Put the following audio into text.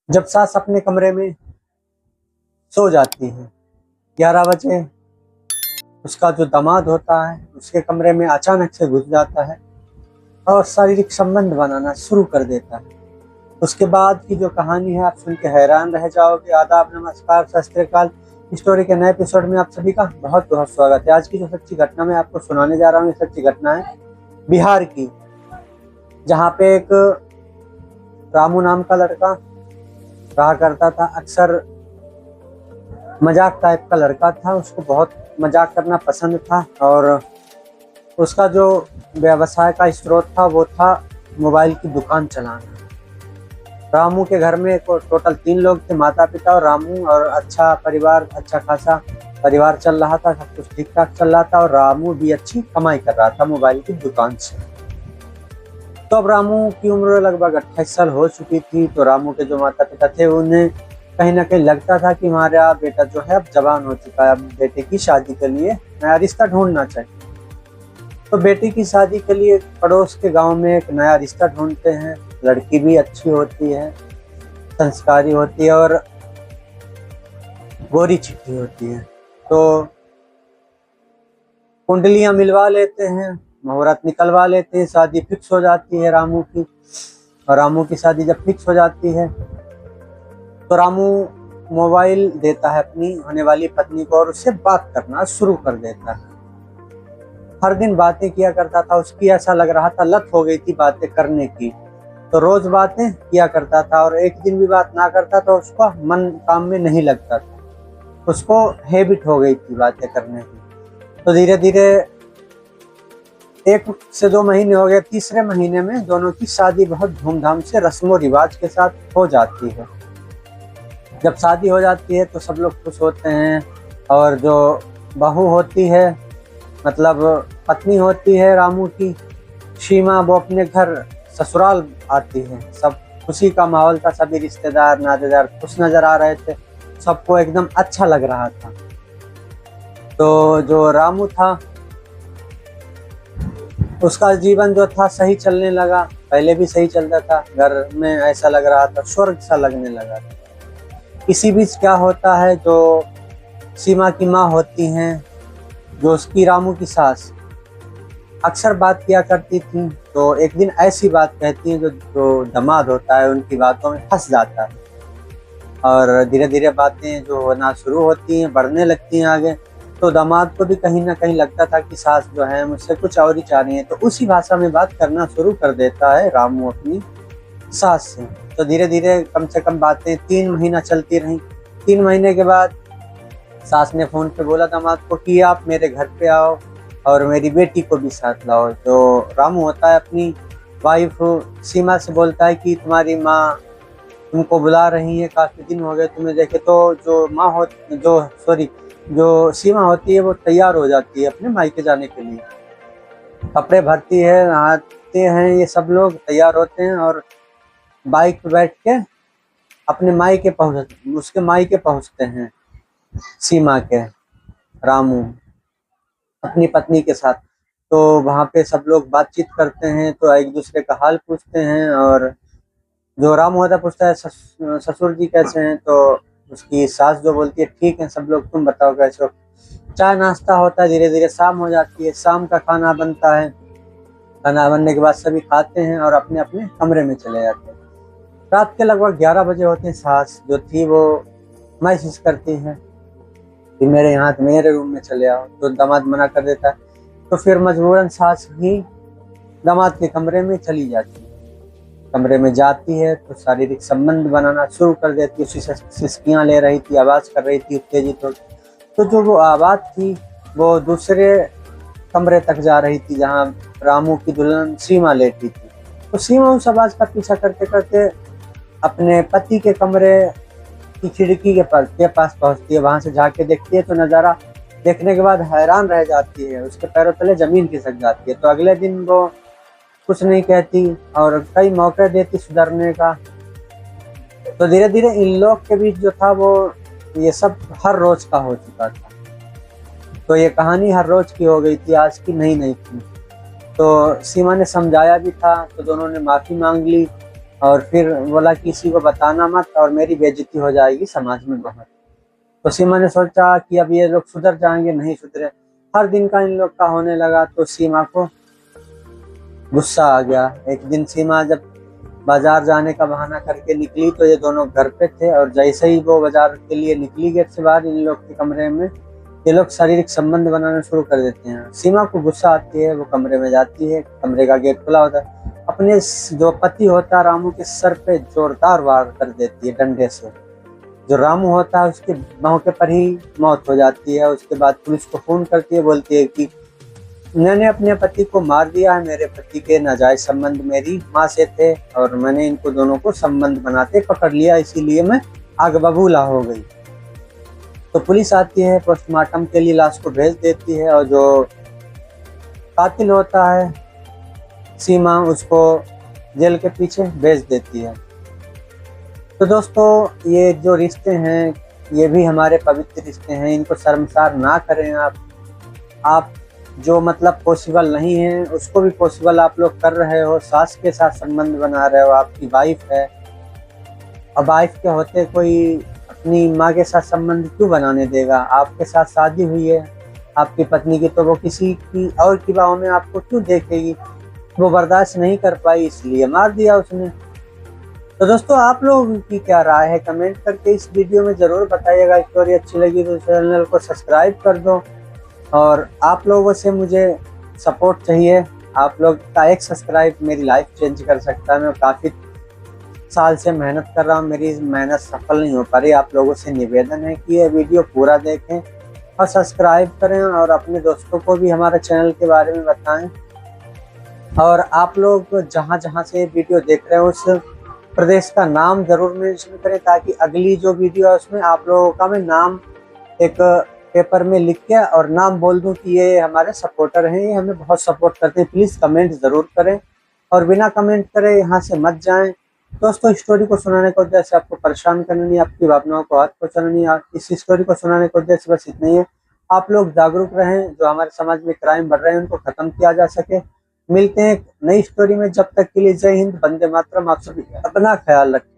जब सास अपने कमरे में सो जाती है 11 बजे, उसका जो दामाद होता है उसके कमरे में अचानक से घुस जाता है और शारीरिक संबंध बनाना शुरू कर देता है। उसके बाद की जो कहानी है आप सुन के हैरान रह जाओगे। आदाब, नमस्कार, सत श्री अकाल। स्टोरी के नए एपिसोड में आप सभी का बहुत बहुत स्वागत है। आज की जो सच्ची घटना मैं आपको सुनाने जा रहा हूँ, ये सच्ची घटना है बिहार की, जहाँ पे एक रामू नाम का लड़का रहा करता था। अक्सर मजाक टाइप का लड़का था, उसको बहुत मजाक करना पसंद था और उसका जो व्यवसाय का स्रोत था वो था मोबाइल की दुकान चलाना। रामू के घर में टोटल 3 लोग थे, माता पिता और रामू, और अच्छा परिवार, अच्छा खासा परिवार चल रहा था, सब कुछ ठीक ठाक चल रहा था और रामू भी अच्छी कमाई कर रहा था मोबाइल की दुकान से। तो अब रामू की उम्र लगभग 28 साल हो चुकी थी। तो रामू के जो माता पिता थे उन्हें कहीं ना कहीं लगता था कि हमारा बेटा जो है अब जवान हो चुका है, अब बेटे की शादी के लिए नया रिश्ता ढूंढना चाहिए। तो बेटी की शादी के लिए पड़ोस के गांव में एक नया रिश्ता ढूंढते हैं। लड़की भी अच्छी होती है, संस्कारी होती है और गोरी चिट्ठी होती है। तो कुंडलियां मिलवा लेते हैं, मुहूर्त निकलवा लेते हैं, शादी फिक्स हो जाती है रामू की। और रामू की शादी जब फिक्स हो जाती है तो रामू मोबाइल देता है अपनी होने वाली पत्नी को और उससे बात करना शुरू कर देता है। हर दिन बातें किया करता था, उसकी ऐसा लग रहा था लत हो गई थी बातें करने की। तो रोज बातें किया करता था और एक दिन भी बात ना करता तो उसका मन काम में नहीं लगता था, उसको हैबिट हो गई थी बातें करने की। तो धीरे धीरे 1 से 2 महीने हो गए, तीसरे महीने में दोनों की शादी बहुत धूमधाम से रस्मों रिवाज के साथ हो जाती है। जब शादी हो जाती है तो सब लोग खुश होते हैं और जो बहू होती है, मतलब पत्नी होती है रामू की, सीमा, वो अपने घर ससुराल आती है। सब खुशी का माहौल था, सभी रिश्तेदार नातेदार खुश नजर आ रहे थे, सबको एकदम अच्छा लग रहा था। तो जो रामू था उसका जीवन जो था सही चलने लगा, पहले भी सही चलता था, घर में ऐसा लग रहा था स्वर्ग सा लगने लगा। इसी बीच क्या होता है, जो सीमा की माँ होती हैं, जो उसकी रामू की सास, अक्सर बात किया करती थी। तो एक दिन ऐसी बात कहती है जो दामाद होता है उनकी बातों में फंस जाता है और धीरे धीरे बातें जो होना शुरू होती हैं, बढ़ने लगती हैं आगे। तो दामाद को भी कहीं ना कहीं लगता था कि सास जो है मुझसे कुछ और ही चाह रही है, तो उसी भाषा में बात करना शुरू कर देता है रामू अपनी सास से। तो धीरे धीरे कम से कम बातें 3 महीना चलती रहीं। 3 महीने के बाद सास ने फोन पे बोला दामाद को कि आप मेरे घर पे आओ और मेरी बेटी को भी साथ लाओ। तो रामू होता है अपनी वाइफ सीमा से बोलता है कि तुम्हारी माँ तुमको बुला रही है, काफी दिन हो गए तुम्हें देखे। तो जो सीमा होती है वो तैयार हो जाती है अपने मायके जाने के लिए, कपड़े भरती है, नहाते हैं, ये सब लोग तैयार होते हैं और बाइक पे बैठ के उसके मायके पहुंचते हैं सीमा के, रामू अपनी पत्नी के साथ। तो वहाँ पे सब लोग बातचीत करते हैं, तो एक दूसरे का हाल पूछते हैं और जो रामू होता पूछता है ससुर जी कैसे हैं। तो उसकी सास जो बोलती है ठीक है सब लोग, तुम बताओ कैसे हो। चाय नाश्ता होता है, धीरे धीरे शाम हो जाती है, शाम का खाना बनता है। खाना बनने के बाद सभी खाते हैं और अपने अपने कमरे में चले जाते हैं। रात के लगभग 11 बजे होते हैं। सास जो थी वो मैसेज करती है कि मेरे यहाँ मेरे रूम में चले आओ, तो दामाद मना कर देता है। तो फिर मजबूरन सास ही दामाद के कमरे में चली जाती है। कमरे में जाती है तो शारीरिक संबंध बनाना शुरू कर देती है। उसी से सिसकियाँ ले रही थी, आवाज़ कर रही थी उत्तेजित हो। तो जो वो आवाज़ थी वो दूसरे कमरे तक जा रही थी जहाँ रामू की दुल्हन सीमा लेटी थी। तो सीमा उस आवाज़ का पीछा करते करते अपने पति के कमरे की खिड़की के पास पहुंचती है। वहां से झांक के देखती है तो नज़ारा देखने के बाद हैरान रह जाती है, उसके पैरों तले जमीन खिसक जाती है। तो अगले दिन वो कुछ नहीं कहती और कई मौके देती सुधरने का। तो धीरे धीरे इन लोग के बीच जो था वो ये सब हर रोज का हो चुका था। तो ये कहानी हर रोज की हो गई थी, आज की नहीं थी। तो सीमा ने समझाया भी था, तो दोनों ने माफ़ी मांग ली और फिर बोला किसी को बताना मत और मेरी बेइज्जती हो जाएगी समाज में बहुत। तो सीमा ने सोचा कि अब ये लोग सुधर जाएंगे, नहीं सुधरे। हर दिन का इन लोग का होने लगा तो सीमा को गुस्सा आ गया। एक दिन सीमा जब बाजार जाने का बहाना करके निकली तो ये दोनों घर पे थे, और जैसे ही वो बाजार के लिए निकली गेट से बाहर, इन लोग के कमरे में ये लोग शारीरिक संबंध बनाना शुरू कर देते हैं। सीमा को गुस्सा आती है, वो कमरे में जाती है, कमरे का गेट खुला होता है, अपने जो पति होता है रामू के सर पे जोरदार वार कर देती है डंडे से। जो रामू होता है उसके मौके पर ही मौत हो जाती है। उसके बाद पुलिस को फोन करती है, बोलती है कि मैंने अपने पति को मार दिया है, मेरे पति के नाजायज संबंध मेरी माँ से थे और मैंने इनको दोनों को संबंध बनाते पकड़ लिया, इसीलिए मैं आग बबूला हो गई। तो पुलिस आती है, पोस्टमार्टम के लिए लाश को भेज देती है, और जो कातिल होता है सीमा उसको जेल के पीछे भेज देती है। तो दोस्तों ये जो रिश्ते हैं ये भी हमारे पवित्र रिश्ते हैं, इनको शर्मसार ना करें आप जो मतलब पॉसिबल नहीं है उसको भी पॉसिबल आप लोग कर रहे हो। सास के साथ संबंध बना रहे हो, आपकी वाइफ है, अब वाइफ के होते कोई अपनी माँ के साथ संबंध क्यों बनाने देगा? आपके साथ शादी हुई है आपकी पत्नी की, तो वो किसी की और की बाहों में आपको क्यों देखेगी? वो बर्दाश्त नहीं कर पाई इसलिए मार दिया उसने। तो दोस्तों आप लोगों की क्या राय है कमेंट करके इस वीडियो में ज़रूर बताइएगा। स्टोरी अच्छी लगी तो चैनल को सब्सक्राइब कर दो, और आप लोगों से मुझे सपोर्ट चाहिए। आप लोग का एक सब्सक्राइब मेरी लाइफ चेंज कर सकता है। मैं काफ़ी साल से मेहनत कर रहा हूँ, मेरी मेहनत सफल नहीं हो पा रही। आप लोगों से निवेदन है कि ये वीडियो पूरा देखें और सब्सक्राइब करें, और अपने दोस्तों को भी हमारे चैनल के बारे में बताएं। और आप लोग जहाँ जहाँ से वीडियो देख रहे हैं उस प्रदेश का नाम ज़रूर मेंशन करें, ताकि अगली जो वीडियो है उसमें आप लोगों का मैं नाम एक पेपर में लिख के और नाम बोल दूं कि ये हमारे सपोर्टर हैं, ये हमें बहुत सपोर्ट करते हैं। प्लीज़ कमेंट ज़रूर करें, और बिना कमेंट करे यहाँ से मत जाएं। दोस्तों स्टोरी को सुनाने का उद्देश्य आपको परेशान करना नहीं, आपकी भावनाओं को हाथ पहुँचाना नहीं। इस स्टोरी को सुनाने का उद्देश्य बस इतना ही है, आप लोग जागरूक रहें, जो हमारे समाज में क्राइम बढ़ रहे हैं उनको ख़त्म किया जा सके। मिलते हैं एक नई स्टोरी में, जब तक के लिए जय हिंद, वंदे मातरम। आप सभी अपना ख्याल रखें।